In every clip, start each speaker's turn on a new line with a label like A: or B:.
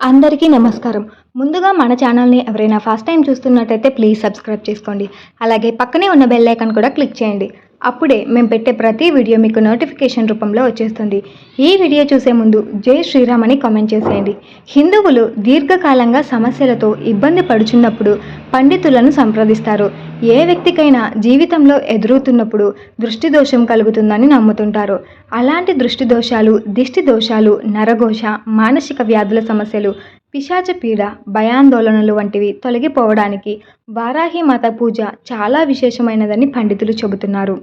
A: అందరికీ నమస్కారం. ముందుగా మన ఛానల్ని ఎవరైనా ఫస్ట్ టైం చూస్తున్నట్టయితే ప్లీజ్ సబ్స్క్రైబ్ చేసుకోండి. అలాగే పక్కనే ఉన్న బెల్ ఐకాన్ కూడా క్లిక్ చేయండి. అప్పుడే మేము పెట్టే ప్రతి వీడియో మీకు నోటిఫికేషన్ రూపంలో వచ్చేస్తుంది. ఈ వీడియో చూసే ముందు జై శ్రీరామ్ అని కామెంట్ చేసేయండి. హిందువులు దీర్ఘకాలంగా సమస్యలతో ఇబ్బంది పడుచున్నప్పుడు పండితులను సంప్రదిస్తారు. ఏ వ్యక్తికైనా జీవితంలో ఎదురవుతున్నప్పుడు దృష్టి దోషం కలుగుతుందని నమ్ముతుంటారు. అలాంటి దృష్టి దోషాలు, దిష్టి దోషాలు, నరఘోష, మానసిక వ్యాధుల సమస్యలు, పిశాచ పీడ, భయాందోళనలు వంటివి తొలగిపోవడానికి వారాహి మాత పూజ చాలా విశేషమైనదని పండితులు చెబుతున్నారు.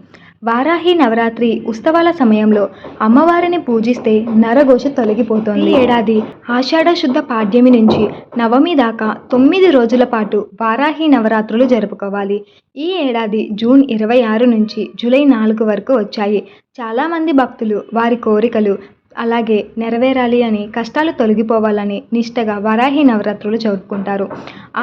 A: వారాహి నవరాత్రి ఉత్సవాల సమయంలో అమ్మవారిని పూజిస్తే నరఘోష తొలగిపోతుంది. ఈ ఏడాది ఆషాఢ శుద్ధ పాడ్యమి నుంచి నవమి దాకా 9 రోజుల పాటు వారాహి నవరాత్రులు జరుపుకోవాలి. ఈ ఏడాది జూన్ 26 నుంచి జూలై 4 వరకు వచ్చాయి. చాలామంది భక్తులు వారి కోరికలు అలాగే నెరవేరాలి అని, కష్టాలు తొలగిపోవాలని నిష్టగా వారాహి నవరాత్రులు జరుపుకుంటారు.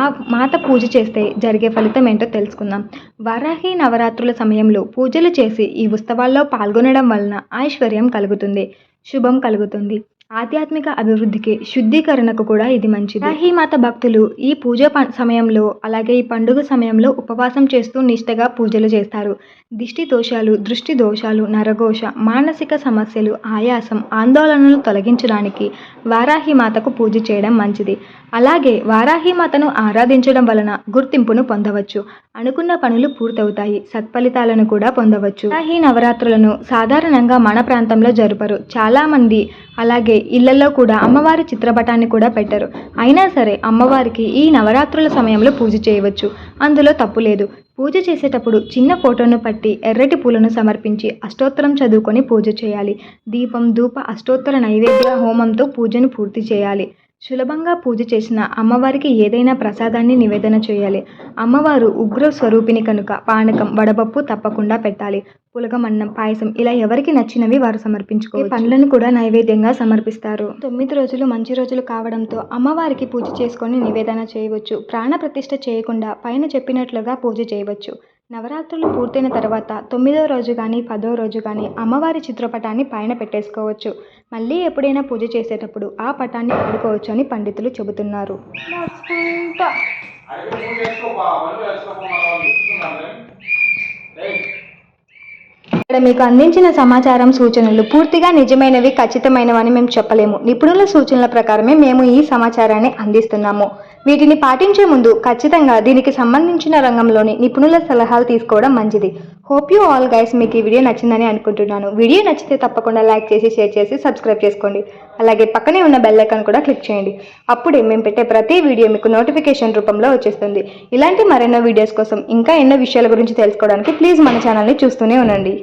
A: ఆ మాత పూజ చేస్తే జరిగే ఫలితం ఏంటో తెలుసుకుందాం. వారాహి నవరాత్రుల సమయంలో పూజలు చేసి ఈ ఉత్సవాల్లో పాల్గొనడం వలన ఐశ్వర్యం కలుగుతుంది, శుభం కలుగుతుంది. ఆధ్యాత్మిక అభివృద్ధికి, శుద్ధీకరణకు కూడా ఇది మంచిది. వారాహి మాత భక్తులు ఈ పూజ సమయంలో అలాగే ఈ పండుగ సమయంలో ఉపవాసం చేస్తూ నిష్టగా పూజలు చేస్తారు. దిష్టి దోషాలు, దృష్టి దోషాలు, నరఘోష, మానసిక సమస్యలు, ఆయాసం, ఆందోళనలు తొలగించడానికి వారాహి మాతకు పూజ చేయడం మంచిది. అలాగే వారాహి మాతను ఆరాధించడం వలన గుర్తింపును పొందవచ్చు, అనుకున్న పనులు పూర్తవుతాయి, సత్ఫలితాలను కూడా పొందవచ్చు. వారాహి నవరాత్రులను సాధారణంగా మన ప్రాంతంలో జరుపరు. చాలామంది అలాగే ఇళ్లలో కూడా అమ్మవారి చిత్రపటాన్ని కూడా పెట్టరు. అయినా సరే అమ్మవారికి ఈ నవరాత్రుల సమయంలో పూజ చేయవచ్చు, అందులో తప్పు లేదు. పూజ చేసేటప్పుడు చిన్న ఫోటోను పట్టి ఎర్రటి పూలను సమర్పించి అష్టోత్తరం చదువుకొని పూజ చేయాలి. దీపం, ధూప, అష్టోత్తర నైవేద్య హోమంతో పూజను పూర్తి చేయాలి. సులభంగా పూజ చేసిన అమ్మవారికి ఏదైనా ప్రసాదాన్ని నివేదన చేయాలి. అమ్మవారు ఉగ్ర స్వరూపిణి కనుక పానకం, వడపప్పు తప్పకుండా పెట్టాలి. పులగమన్నం, పాయసం ఇలా ఎవరికి నచ్చినవి వారు సమర్పించుకోవచ్చు. పండ్లను కూడా నైవేద్యంగా సమర్పిస్తారు. 9 రోజులు మంచి రోజులు కావడంతో అమ్మవారికి పూజ చేసుకొని నివేదన చేయవచ్చు. ప్రాణ ప్రతిష్ఠ చేయకుండా పైన చెప్పినట్లుగా పూజ చేయవచ్చు. నవరాత్రులు పూర్తయిన తర్వాత 9వ రోజు కానీ 10వ రోజు కానీ అమ్మవారి చిత్రపటాన్ని పైన పెట్టేసుకోవచ్చు. మళ్ళీ ఎప్పుడైనా పూజ చేసేటప్పుడు ఆ పటాన్ని వాడుకోవచ్చు అని పండితులు చెబుతున్నారు. ఇక్కడ మీకు అందించిన సమాచారం, సూచనలు పూర్తిగా నిజమైనవి, ఖచ్చితమైనవని మేము చెప్పలేము. నిపుణుల సూచనల ప్రకారమే మేము ఈ సమాచారాన్ని అందిస్తున్నాము. వీటిని పాటించే ముందు ఖచ్చితంగా దీనికి సంబంధించిన రంగంలోని నిపుణుల సలహాలు తీసుకోవడం మంచిది. హోప్ యూ ఆల్ గైస్, మీకు ఈ వీడియో నచ్చిందని అనుకుంటున్నాను. వీడియో నచ్చితే తప్పకుండా లైక్ చేసి, షేర్ చేసి, సబ్స్క్రైబ్ చేసుకోండి. అలాగే పక్కనే ఉన్న బెల్ ఐకాన్ కూడా క్లిక్ చేయండి. అప్పుడే మేము పెట్టే ప్రతి వీడియో మీకు నోటిఫికేషన్ రూపంలో వచ్చేస్తుంది. ఇలాంటి మరెన్నో వీడియోస్ కోసం, ఇంకా ఎన్నో విషయాల గురించి తెలుసుకోవడానికి ప్లీజ్ మన ఛానల్ని చూస్తూనే ఉండండి.